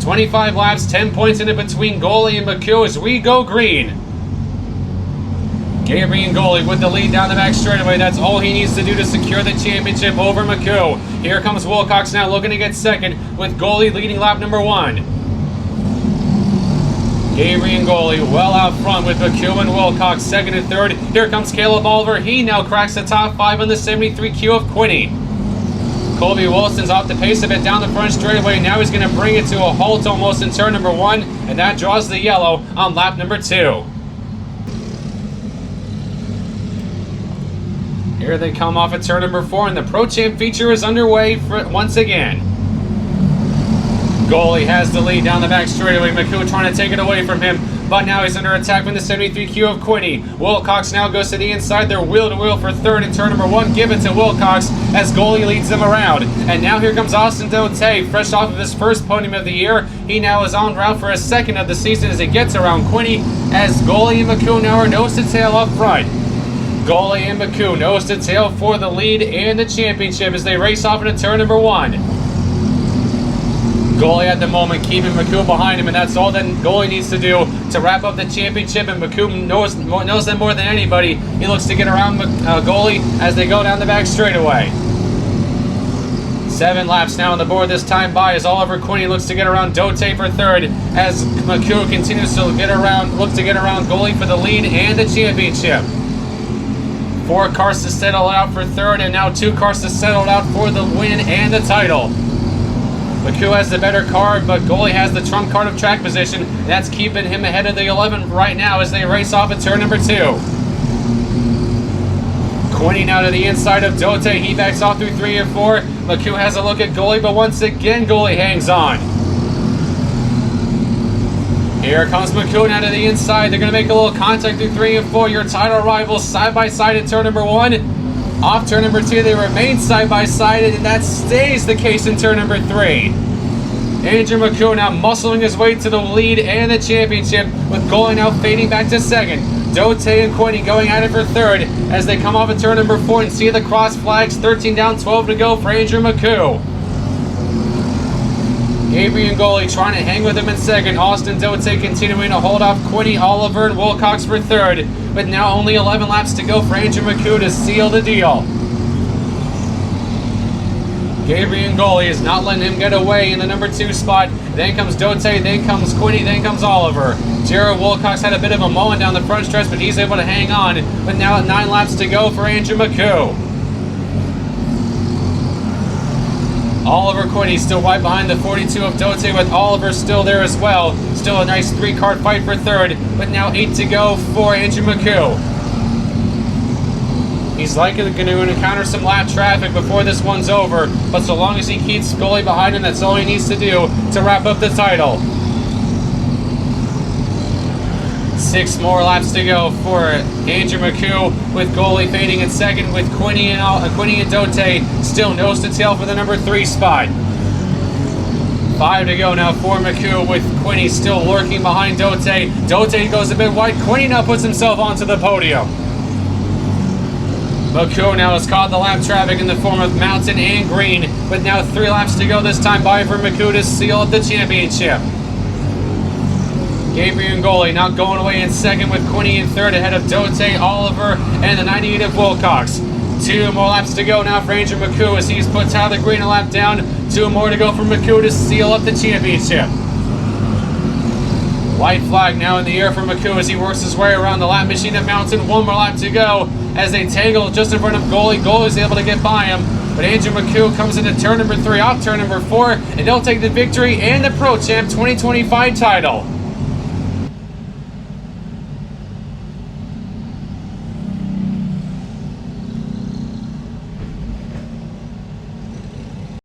25 laps, 10 points in it between Goli and McHugh as we go green. Gabriel Goli with the lead down the back straightaway. That's all he needs to do to secure the championship over McHugh. Here comes Wilcox now looking to get second with Goli leading lap number 1. Gabriel Goli well out front with McHugh and Wilcox second and third. Here comes Caleb Oliver. He now cracks the top 5 on the 73Q of Quinney. Colby Wilson's off the pace a bit down the front straightaway. Now he's going to bring it to a halt almost in turn number 1, and that draws the yellow on lap number 2. Here they come off at turn number 4, and the Pro Champ feature is underway once again. Goli has the lead down the back straightaway. McHugh trying to take it away from him, but now he's under attack from the 73Q of Quinney. Wilcox now goes to the inside. They're wheel-to-wheel for third in turn number 1. Give it to Wilcox as Goli leads them around. And now here comes Austin Dote, fresh off of his first podium of the year. He now is en route for his second of the season as he gets around Quinney, as Goli and McHugh now are nose to tail up front. Goli and McHugh nose to tail for the lead and the championship as they race off into turn number 1. Goli at the moment keeping McHugh behind him, and that's all that Goli needs to do to wrap up the championship, and McHugh knows them more than anybody. He looks to get around Goli as they go down the back straightaway. 7 laps now on the board this time by as Oliver Quinney looks to get around Dote for third as McHugh continues to look to get around Goli for the lead and the championship. 4 cars to settle out for third, and now 2 cars to settle out for the win and the title. McHugh has the better car, but Goli has the trump card of track position. And that's keeping him ahead of the 11 right now as they race off at turn number 2. Quinney now to the inside of Dote. He backs off through 3 and 4. McHugh has a look at Goli, but once again Goli hangs on. Here comes McHugh now to the inside. They're going to make a little contact through 3 and 4. Your title rivals side by side in turn number 1. Off turn number 2, they remain side by side, and that stays the case in turn number 3. Andrew McHugh now muscling his way to the lead and the championship, with Goli now fading back to second. Dote and Quinney going at it for third as they come off at turn number 4 and see the cross flags. 13 down, 12 to go for Andrew McHugh. Gabriel Goli trying to hang with him in second. Austin Dote continuing to hold off Quinney, Oliver, and Wilcox for third. But now only 11 laps to go for Andrew McHugh to seal the deal. Gabriel Goli is not letting him get away in the number 2 spot. Then comes Dote, then comes Quinney, then comes Oliver. Jared Wilcox had a bit of a moment down the front stretch, but he's able to hang on. But now 9 laps to go for Andrew McHugh. Oliver Quinney still right behind the 42 of Dote, with Oliver still there as well. Still a nice 3-car fight for third, but now 8 to go for Andrew McHugh. He's likely going to encounter some lap traffic before this one's over, but so long as he keeps Goli behind him, that's all he needs to do to wrap up the title. 6 more laps to go for Andrew McHugh, with Goli fading in second, with Quinney and Dote still nose to tail for the number 3 spot. 5 to go now for McHugh, with Quinney still lurking behind Dote. Dote goes a bit wide. Quinney now puts himself onto the podium. McHugh now has caught the lap traffic in the form of Mountain and Green, but now 3 laps to go this time by for McHugh to seal up the championship. Gabriel Goli now going away in second, with Quinney in third ahead of Dote, Oliver, and the 98 of Wilcox. 2 more laps to go now for Andrew McHugh as he's put Tyler Green a lap down. 2 more to go for McHugh to seal up the championship. White flag now in the air for McHugh as he works his way around the lap machine at Mountain. 1 more lap to go as they tangle just in front of Goli. Goli's able to get by him, but Andrew McHugh comes into turn number 3 off turn number 4, and they'll take the victory and the Pro Champ 2025 title.